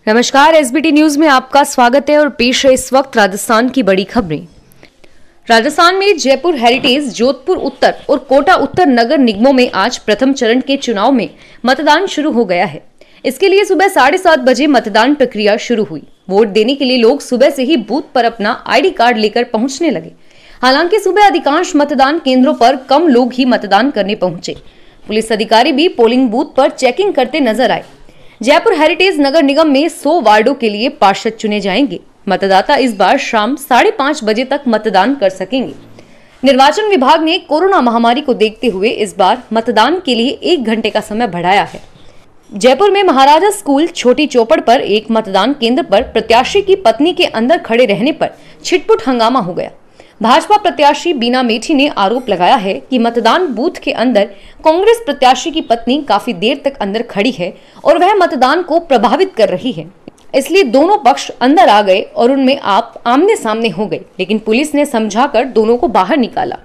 नमस्कार, SBT news में आपका स्वागत है और पेश है इस वक्त राजस्थान की बड़ी खबरें। राजस्थान में जयपुर हेरिटेज, जोधपुर उत्तर और कोटा उत्तर नगर निगमों में आज प्रथम चरण के चुनाव में मतदान शुरू हो गया है। इसके लिए सुबह 7:30 बजे मतदान प्रक्रिया शुरू हुई। वोट देने के लिए लोग सुबह से ही बूथ पर अपना आईडी कार्ड लेकर पहुंचने लगे। हालांकि सुबह अधिकांश मतदान केंद्रों पर कम लोग ही मतदान करने पहुंचे। पुलिस अधिकारी भी पोलिंग बूथ पर चेकिंग करते नजर आए। जयपुर हेरिटेज नगर निगम में 100 वार्डों के लिए पार्षद चुने जाएंगे। मतदाता इस बार शाम 5:30 बजे तक मतदान कर सकेंगे। निर्वाचन विभाग ने कोरोना महामारी को देखते हुए इस बार मतदान के लिए 1 घंटे का समय बढ़ाया है। जयपुर में महाराजा स्कूल छोटी चौपड़ पर एक मतदान केंद्र पर प्रत्याशी की पत्नी के अंदर खड़े रहने पर छिटपुट हंगामा हो गया। भाजपा प्रत्याशी बीना मेठी ने आरोप लगाया है कि मतदान बूथ के अंदर कांग्रेस प्रत्याशी की पत्नी काफी देर तक अंदर खड़ी है और वह मतदान को प्रभावित कर रही है। इसलिए दोनों पक्ष अंदर आ गए और उनमें आमने सामने हो गए, लेकिन पुलिस ने समझाकर दोनों को बाहर निकाला।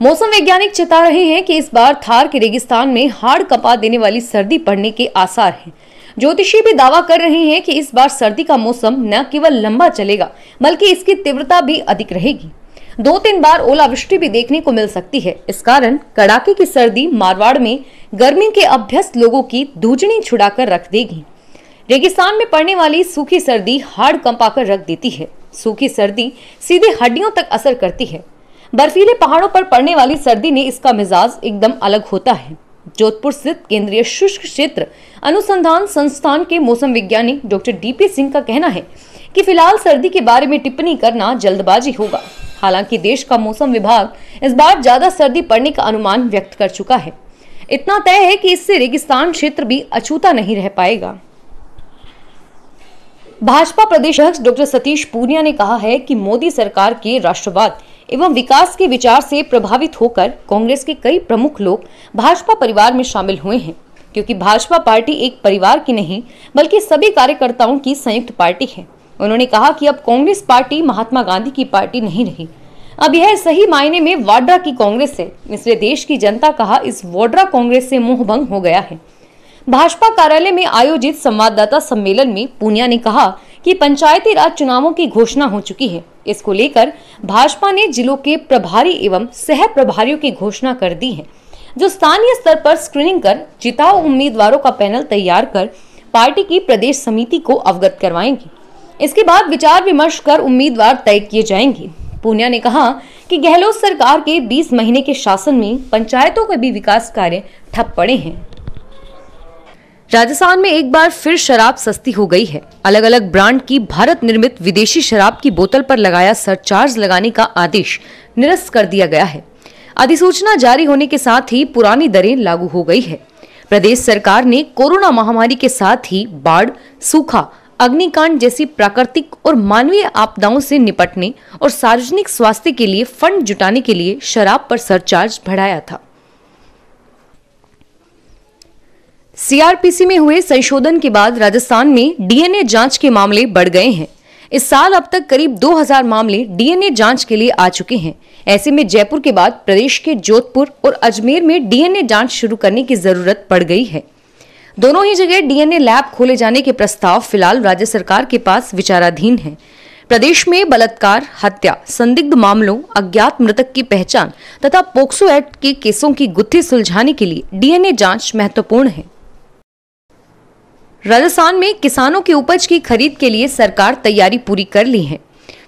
मौसम वैज्ञानिक चेता रहे हैं कि इस बार थार के रेगिस्तान में हाड़ कंपा देने वाली सर्दी पड़ने के आसार हैं। ज्योतिषी भी दावा कर रहे हैं कि इस बार सर्दी का मौसम न केवल लंबा चलेगा बल्कि इसकी तीव्रता भी अधिक रहेगी। 2-3 बार ओलावृष्टि भी देखने को मिल सकती है। इस कारण कड़ाके की सर्दी मारवाड़ में गर्मी के अभ्यस्त लोगों की धूजनी छुड़ाकर रख देगी। रेगिस्तान में पड़ने वाली सूखी सर्दी हाड़ कंपाकर रख देती है। सूखी सर्दी सीधे हड्डियों तक असर करती है। बर्फीले पहाड़ों पर पड़ने वाली सर्दी ने इसका मिजाज एकदम अलग होता है। जोधपुर स्थित केंद्रीय शुष्क क्षेत्र अनुसंधान संस्थान के मौसम वैज्ञानिक डॉक्टर डीपी सिंह का कहना है कि फिलहाल सर्दी के बारे में टिप्पणी करना जल्दबाजी होगा। हालांकि देश का मौसम विभाग इस बार ज्यादा सर्दी पड़ने का अनुमान व्यक्त कर चुका है। इतना तय है कि इससे रेगिस्तान क्षेत्र भी अछूता नहीं रह पाएगा। भाजपा प्रदेश अध्यक्ष डॉक्टर सतीश पूनिया ने कहा है कि मोदी सरकार के राष्ट्रवाद एवं विकास के विचार से प्रभावित होकर कांग्रेस के कई प्रमुख लोग भाजपा परिवार में शामिल हुए हैं, क्योंकि भाजपा पार्टी एक परिवार की नहीं बल्कि सभी कार्यकर्ताओं की संयुक्त पार्टी है। उन्होंने कहा कि अब कांग्रेस पार्टी महात्मा गांधी की पार्टी नहीं रही, अब यह सही मायने में वाड्रा की कांग्रेस है। इसलिए देश की जनता कहा इस वाड्रा कांग्रेस से मोहभंग हो गया है। भाजपा कार्यालय में आयोजित संवाददाता सम्मेलन में पूनिया ने कहा कि पंचायती राज चुनावों की घोषणा हो चुकी है। इसको लेकर भाजपा ने जिलों के प्रभारी एवं सह प्रभारियों की घोषणा कर दी है, जो स्थानीय स्तर पर स्क्रीनिंग कर जिताऊ उम्मीदवारों का पैनल तैयार कर पार्टी की प्रदेश समिति को अवगत करवाएंगे। इसके बाद विचार विमर्श कर उम्मीदवार तय किए जाएंगे। पूनिया ने कहा कि गहलोत सरकार के 20 महीने के शासन में पंचायतों के भी विकास कार्य ठप पड़े हैं। राजस्थान में एक बार फिर शराब सस्ती हो गई है। अलग अलग ब्रांड की भारत निर्मित विदेशी शराब की बोतल पर लगाया सरचार्ज लगाने का आदेश निरस्त कर दिया गया है। अधिसूचना जारी होने के साथ ही पुरानी दरें लागू हो गई है। प्रदेश सरकार ने कोरोना महामारी के साथ ही बाढ़, सूखा, अग्निकांड जैसी प्राकृतिक और मानवीय आपदाओं से निपटने और सार्वजनिक स्वास्थ्य के लिए फंड जुटाने के लिए शराब पर सरचार्ज बढ़ाया था। सीआरपीसी में हुए संशोधन के बाद राजस्थान में डीएनए जांच के मामले बढ़ गए हैं। इस साल अब तक करीब 2000 मामले डीएनए जांच के लिए आ चुके हैं। ऐसे में जयपुर के बाद प्रदेश के जोधपुर और अजमेर में डीएनए जांच शुरू करने की जरूरत पड़ गई है। दोनों ही जगह डीएनए लैब खोले जाने के प्रस्ताव फिलहाल राज्य सरकार के पास विचाराधीन है। प्रदेश में बलात्कार, हत्या, संदिग्ध मामलों, अज्ञात मृतक की पहचान तथा पोक्सो एक्ट के केसों की गुत्थी सुलझाने के लिए डीएनए जांच महत्वपूर्ण है। राजस्थान में किसानों की उपज की खरीद के लिए सरकार तैयारी पूरी कर ली है।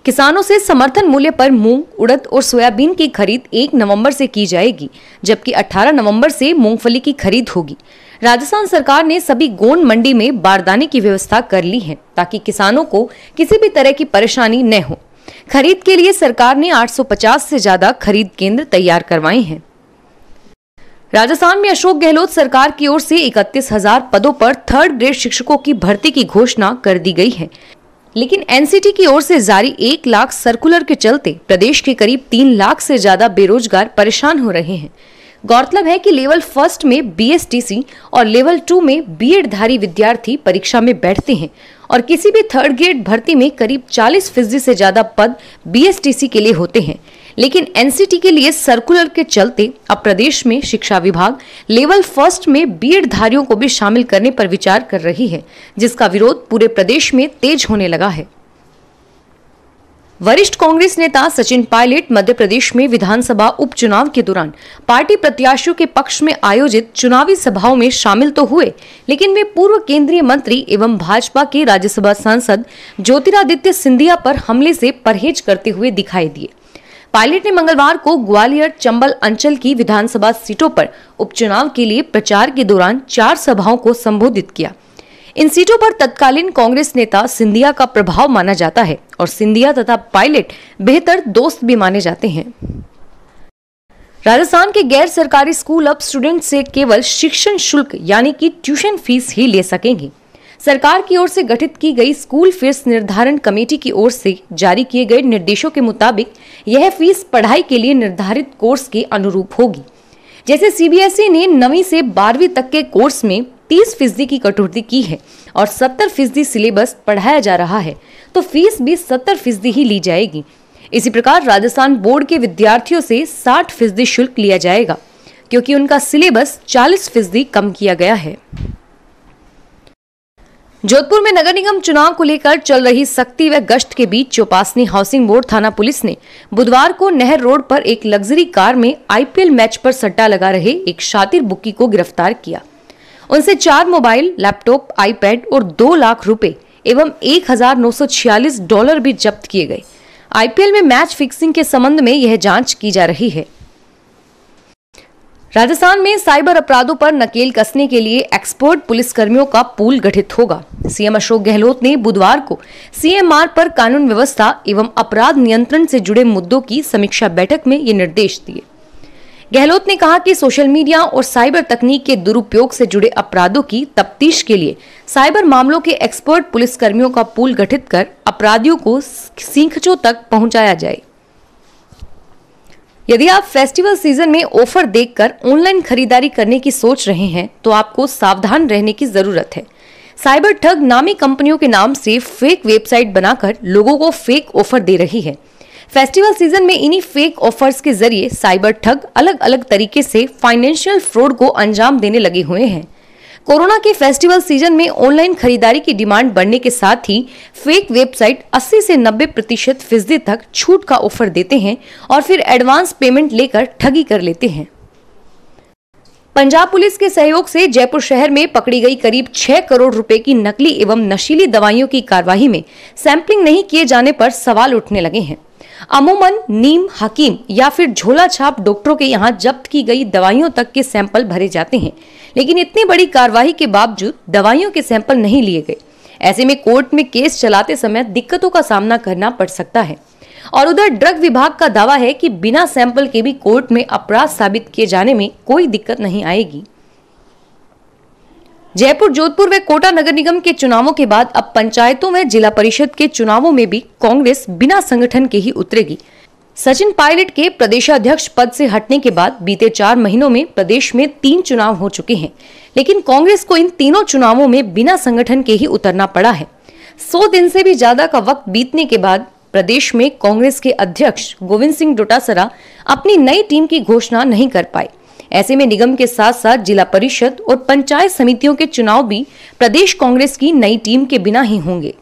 किसानों से समर्थन मूल्य पर मूंग, उड़द और सोयाबीन की खरीद 1 नवंबर से की जाएगी, जबकि 18 नवंबर से मूंगफली की खरीद होगी। राजस्थान सरकार ने सभी गोंड मंडी में बारदाने की व्यवस्था कर ली है, ताकि किसानों को किसी भी तरह की परेशानी न हो। खरीद के लिए सरकार ने 850 से ज्यादा खरीद केंद्र तैयार करवाए हैं। राजस्थान में अशोक गहलोत सरकार की ओर से 31,000 पदों पर 3rd ग्रेड शिक्षकों की भर्ती की घोषणा कर दी गई है, लेकिन एनसीटी की ओर से जारी 1 लाख सर्कुलर के चलते प्रदेश के करीब 3 लाख से ज्यादा बेरोजगार परेशान हो रहे हैं। गौरतलब है कि लेवल 1 में बीएसटीसी और लेवल 2 में बीएड धारी विद्यार्थी परीक्षा में बैठते हैं और किसी भी 3rd ग्रेड भर्ती में करीब 40% से ज्यादा पद बीएसटीसी के लिए होते हैं, लेकिन एनसीटी के लिए सर्कुलर के चलते अब प्रदेश में शिक्षा विभाग लेवल फर्स्ट में बीएड धारियों को भी शामिल करने पर विचार कर रही है, जिसका विरोध पूरे प्रदेश में तेज होने लगा है। वरिष्ठ कांग्रेस नेता सचिन पायलट मध्य प्रदेश में विधानसभा उपचुनाव के दौरान पार्टी प्रत्याशियों के पक्ष में आयोजित चुनावी सभाओं में शामिल तो हुए, लेकिन वे पूर्व केंद्रीय मंत्री एवं भाजपा के राज्यसभा सांसद ज्योतिरादित्य सिंधिया पर हमले से परहेज करते हुए दिखाई दिए। पायलट ने मंगलवार को ग्वालियर चंबल अंचल की विधानसभा सीटों पर उपचुनाव के लिए प्रचार के दौरान 4 सभाओं को संबोधित किया। इन सीटों पर तत्कालीन कांग्रेस नेता सिंधिया का प्रभाव माना जाता है और सिंधिया तथा पायलट बेहतर दोस्त भी माने जाते हैं। राजस्थान के गैर सरकारी स्कूल अब स्टूडेंट से केवल शिक्षण शुल्क यानी कि ट्यूशन फीस ही ले सकेंगे। सरकार की ओर से गठित की गई स्कूल फीस निर्धारण कमेटी की ओर से जारी किए गए निर्देशों के मुताबिक यह फीस पढ़ाई के लिए निर्धारित कोर्स के अनुरूप होगी। जैसे सीबीएसई ने 9वीं से 12वीं तक के कोर्स में 30% की कटौती की है और 70% सिलेबस पढ़ाया जा रहा है, तो फीस भी 70% ही ली जाएगी। इसी प्रकार राजस्थान बोर्ड के विद्यार्थियों से 60% शुल्क लिया जाएगा, क्योंकि उनका सिलेबस 40% कम किया गया है। जोधपुर में नगर निगम चुनाव को लेकर चल रही सख्ती व गश्त के बीच चौपासनी हाउसिंग बोर्ड थाना पुलिस ने बुधवार को नहर रोड पर एक लग्जरी कार में आईपीएल मैच पर सट्टा लगा रहे एक शातिर बुक्की को गिरफ्तार किया। उनसे 4 मोबाइल, लैपटॉप, आईपैड और 2 लाख रुपए एवं $1,946 भी जब्त किए गए। आईपीएल में मैच फिक्सिंग के संबंध में यह जांच की जा रही है। राजस्थान में साइबर अपराधों पर नकेल कसने के लिए एक्सपर्ट पुलिसकर्मियों का पूल गठित होगा। सीएम अशोक गहलोत ने बुधवार को सीएमआर पर कानून व्यवस्था एवं अपराध नियंत्रण से जुड़े मुद्दों की समीक्षा बैठक में ये निर्देश दिए। गहलोत ने कहा कि सोशल मीडिया और साइबर तकनीक के दुरुपयोग से जुड़े अपराधों की तफ्तीश के लिए साइबर मामलों के एक्सपर्ट पुलिसकर्मियों का पूल गठित कर अपराधियों को सींखचों तक पहुंचाया जाए। यदि आप फेस्टिवल सीजन में ऑफर देखकर ऑनलाइन खरीदारी करने की सोच रहे हैं, तो आपको सावधान रहने की जरूरत है। साइबर ठग नामी कंपनियों के नाम से फेक वेबसाइट बनाकर लोगों को फेक ऑफर दे रही है। फेस्टिवल सीजन में इन्हीं फेक ऑफर्स के जरिए साइबर ठग अलग अलग तरीके से फाइनेंशियल फ्रॉड को अंजाम देने लगे हुए हैं। कोरोना के फेस्टिवल सीजन में ऑनलाइन खरीदारी की डिमांड बढ़ने के साथ ही फेक वेबसाइट 80 से 90% तक छूट का ऑफर देते हैं और फिर एडवांस पेमेंट लेकर ठगी कर लेते हैं। पंजाब पुलिस के सहयोग से जयपुर शहर में पकड़ी गई करीब 6 करोड़ रुपए की नकली एवं नशीली दवाइयों की कार्रवाई में सैंपलिंग नहीं किए जाने पर सवाल उठने लगे हैं। अमूमन नीम हकीम या फिर झोला छाप डॉक्टरों के यहाँ जब्त की गई दवाइयों तक के सैंपल भरे जाते हैं, लेकिन इतनी बड़ी कार्रवाई के बावजूद दवाइयों के सैंपल नहीं लिए गए। ऐसे में कोर्ट में केस चलाते समय दिक्कतों का सामना करना पड़ सकता है। और उधर ड्रग विभाग का दावा है कि बिना सैंपल के भी कोर्ट में अपराध साबित किए जाने में कोई दिक्कत नहीं आएगी। जयपुर, जोधपुर व कोटा नगर निगम के चुनावों के बाद अब पंचायतों में जिला परिषद के चुनावों में भी कांग्रेस बिना संगठन के ही उतरेगी। सचिन पायलट के प्रदेशाध्यक्ष पद से हटने के बाद बीते 4 महीनों में प्रदेश में 3 चुनाव हो चुके हैं, लेकिन कांग्रेस को इन तीनों चुनावों में बिना संगठन के ही उतरना पड़ा है। 100 दिन से भी ज्यादा का वक्त बीतने के बाद प्रदेश में कांग्रेस के अध्यक्ष गोविंद सिंह डोटासरा अपनी नई टीम की घोषणा नहीं कर पाए। ऐसे में निगम के साथ साथ जिला परिषद और पंचायत समितियों के चुनाव भी प्रदेश कांग्रेस की नई टीम के बिना ही होंगे।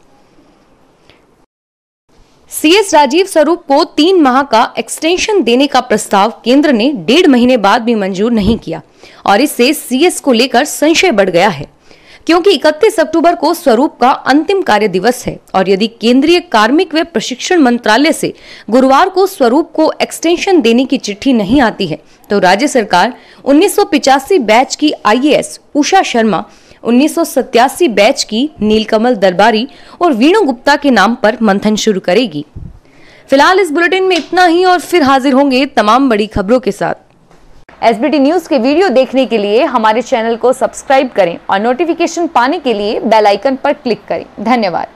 सीएस राजीव स्वरूप को 3 माह का एक्सटेंशन देने का प्रस्ताव केंद्र ने 1.5 महीने बाद भी मंजूर नहीं किया और इससे सीएस को लेकर संशय बढ़ गया है, क्योंकि 31 अक्टूबर को स्वरूप का अंतिम कार्य दिवस है और यदि केंद्रीय कार्मिक व प्रशिक्षण मंत्रालय से गुरुवार को स्वरूप को एक्सटेंशन देने की चिट्ठी नहीं आती है, तो राज्य सरकार 1985 बैच की आईएएस उषा शर्मा, 1987 बैच की नीलकमल दरबारी और वीणु गुप्ता के नाम पर मंथन शुरू करेगी। फिलहाल इस बुलेटिन में इतना ही और फिर हाजिर होंगे तमाम बड़ी खबरों के साथ। एसबीटी न्यूज के वीडियो देखने के लिए हमारे चैनल को सब्सक्राइब करें और नोटिफिकेशन पाने के लिए बेल आइकन पर क्लिक करें। धन्यवाद।